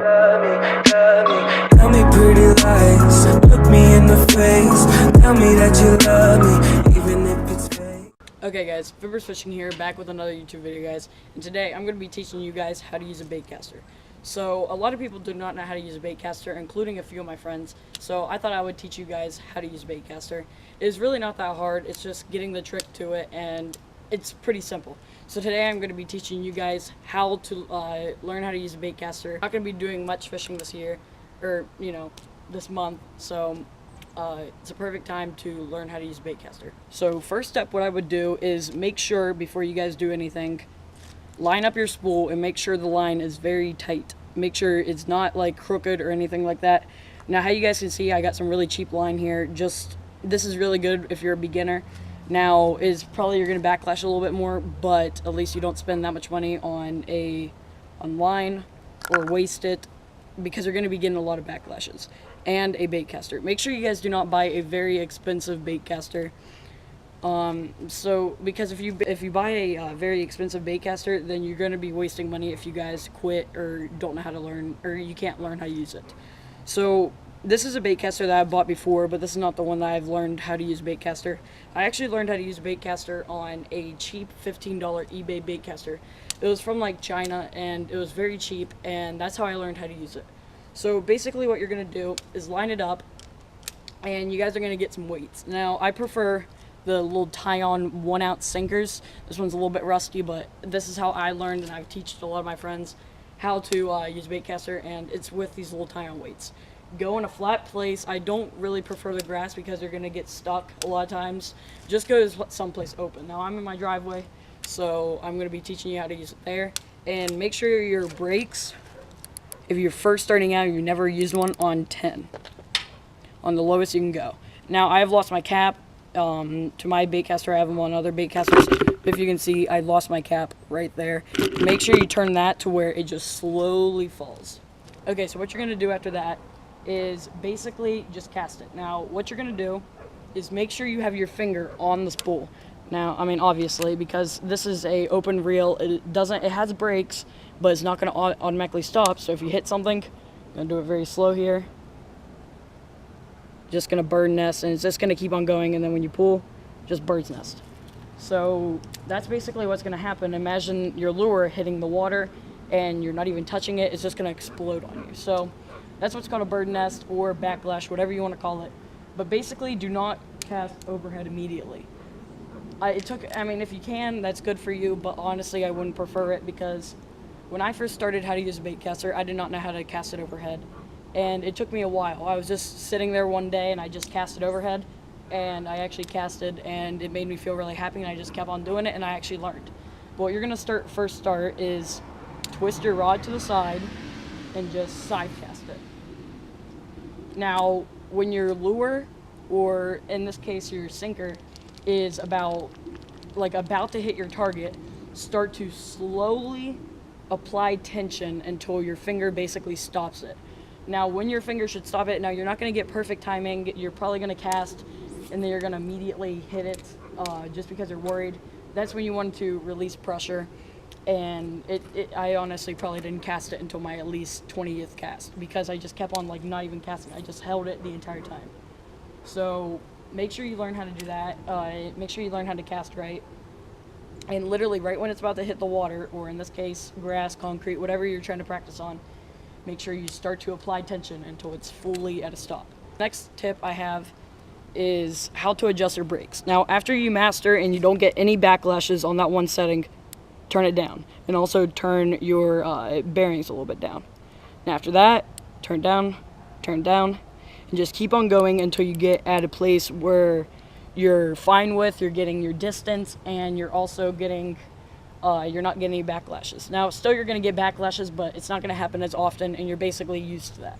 Tell me pretty lies, look me in the face. Tell me that you love me, even if it's fake. Okay guys, Fibbers Fishing here, back with another YouTube video guys. And today I'm going to be teaching you guys how to use a baitcaster. So a lot of people do not know how to use a baitcaster, including a few of my friends. So I thought I would teach you guys how to use a baitcaster. It is really not that hard, it's just getting the trick to it, and it's pretty simple. So today I'm going to be teaching you guys how to learn how to use a baitcaster. I'm not going to be doing much fishing this year, or this month, so it's a perfect time to learn how to use a baitcaster. So first step, what I would do is make sure before you guys do anything, line up your spool and make sure the line is very tight. Make sure it's not like crooked or anything like that. Now, how you guys can see, I got some really cheap line here. This is really good if you're a beginner. Now is probably you're gonna backlash a little bit more, but at least you don't spend that much money on line or waste it, because you're gonna be getting a lot of backlashes. And a baitcaster. Make sure you guys do not buy a very expensive baitcaster. Because if you buy a very expensive baitcaster, then you're going to be wasting money if you guys quit or don't know how to learn, or you can't learn how to use it. So this is a baitcaster that I bought before, but this is not the one that I've learned how to use a baitcaster. I actually learned how to use a baitcaster on a cheap $15 eBay baitcaster. It was from like China, and it was very cheap, and that's how I learned how to use it. So basically what you're going to do is line it up, and you guys are going to get some weights. Now I prefer the little tie-on 1 ounce sinkers. This one's a little bit rusty, but this is how I learned, and I've taught a lot of my friends how to use baitcaster, and it's with these little tie-on weights. Go in a flat place. I don't really prefer the grass because you're going to get stuck a lot of times. Just go to someplace open. Now I'm in my driveway, so I'm going to be teaching you how to use it there. And make sure your brakes, if you're first starting out, you never used one, on 10. On the lowest you can go. Now I have lost my cap to my baitcaster. I have them on other baitcasters. If you can see, I lost my cap right there. Make sure you turn that to where it just slowly falls. Okay, so what you're going to do after that is basically just cast it. Now what you're going to do is make sure you have your finger on the spool. Now, I mean, obviously, because this is a open reel, it has brakes, but it's not going to automatically stop. So if you hit something, I'm going to do it very slow here. Just going to bird nest, and it's just going to keep on going, and then when you pull, just bird's nest. So that's basically what's going to happen. Imagine your lure hitting the water, and you're not even touching it. It's just going to explode on you. So that's what's called a bird nest or backlash, whatever you want to call it. But basically, do not cast overhead immediately. If you can, that's good for you, but honestly, I wouldn't prefer it, because when I first started how to use a baitcaster, I did not know how to cast it overhead, and it took me a while. I was just sitting there one day, and I just cast it overhead, and I actually casted, and it made me feel really happy, and I just kept on doing it, and I actually learned. But what you're going to first start is twist your rod to the side and just side cast it. Now, when your lure, or in this case your sinker, is about to hit your target, start to slowly apply tension until your finger basically stops it. Now, when your finger should stop it, now you're not going to get perfect timing. You're probably going to cast, and then you're going to immediately hit it just because you're worried. That's when you want to release pressure. And I honestly probably didn't cast it until my at least 20th cast, because I just kept on not even casting. I just held it the entire time. So make sure you learn how to do that. Make sure you learn how to cast right. And literally right when it's about to hit the water, or in this case, grass, concrete, whatever you're trying to practice on, make sure you start to apply tension until it's fully at a stop. Next tip I have is how to adjust your brakes. Now, after you master and you don't get any backlashes on that one setting, turn it down. And also turn your bearings a little bit down. And after that, turn down, and just keep on going until you get at a place where you're fine with, you're getting your distance, and you're also getting, you're not getting any backlashes. Now, still you're going to get backlashes, but it's not going to happen as often, and you're basically used to that.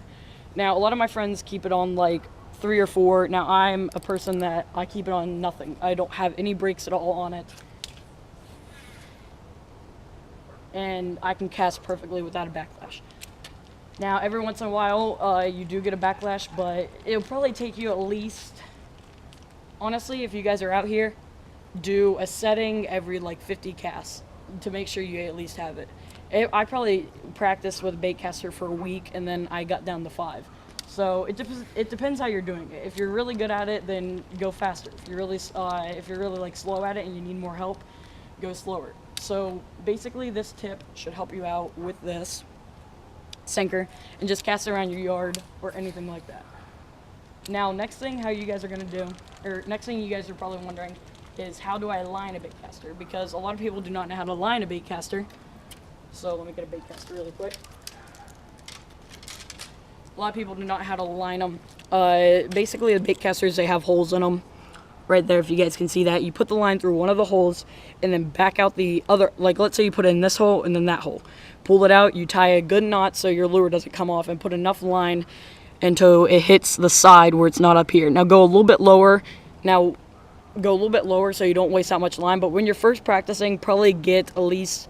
Now, a lot of my friends keep it on 3 or 4. Now, I'm a person that I keep it on nothing. I don't have any brakes at all on it. And I can cast perfectly without a backlash. Now, every once in a while, you do get a backlash, but it'll probably take you at least, honestly, if you guys are out here, do a setting every 50 casts to make sure you at least have it. I probably practiced with a Baitcaster for a week, and then I got down to 5. So it depends how you're doing it. If you're really good at it, then go faster. If you're really like slow at it and you need more help, go slower. So basically, this tip should help you out with this sinker, and just cast it around your yard or anything like that. Now, next thing how you guys are gonna do, or next thing you guys are probably wondering, is how do I line a baitcaster? Because a lot of people do not know how to line a baitcaster. So let me get a baitcaster really quick. A lot of people do not know how to line them. Basically, the baitcasters, they have holes in them. Right there, if you guys can see that. You put the line through one of the holes and then back out the other, like let's say you put it in this hole and then that hole. Pull it out, you tie a good knot so your lure doesn't come off, and put enough line until it hits the side where it's not up here. Now go a little bit lower. Now go a little bit lower so you don't waste that much line, but when you're first practicing, probably get at least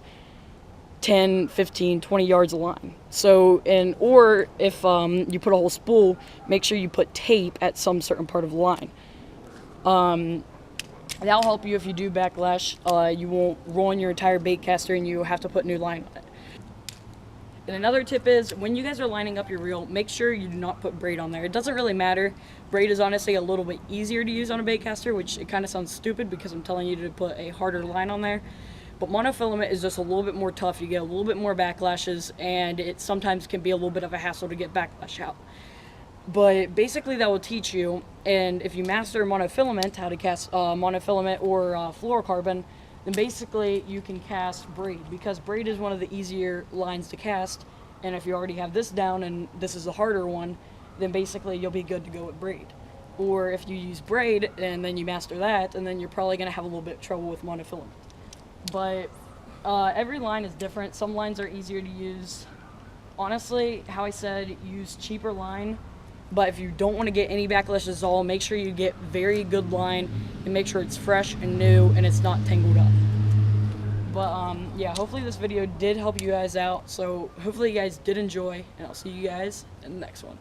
10, 15, 20 yards of line. So, or if you put a whole spool, make sure you put tape at some certain part of the line. That'll help you if you do backlash. You won't ruin your entire baitcaster and you have to put new line on it. And another tip is, when you guys are lining up your reel, make sure you do not put braid on there. It doesn't really matter. Braid is honestly a little bit easier to use on a baitcaster, which it kind of sounds stupid because I'm telling you to put a harder line on there. But monofilament is just a little bit more tough. You get a little bit more backlashes, and it sometimes can be a little bit of a hassle to get backlash out. But basically that will teach you, and if you master monofilament, how to cast monofilament or fluorocarbon, then basically you can cast braid, because braid is one of the easier lines to cast, and if you already have this down and this is a harder one, then basically you'll be good to go with braid. Or if you use braid and then you master that, and then you're probably going to have a little bit of trouble with monofilament. But every line is different. Some lines are easier to use. Honestly, how I said, use cheaper line. But if you don't want to get any backlashes at all, make sure you get very good line and make sure it's fresh and new and it's not tangled up. But yeah, hopefully this video did help you guys out. So hopefully you guys did enjoy, and I'll see you guys in the next one.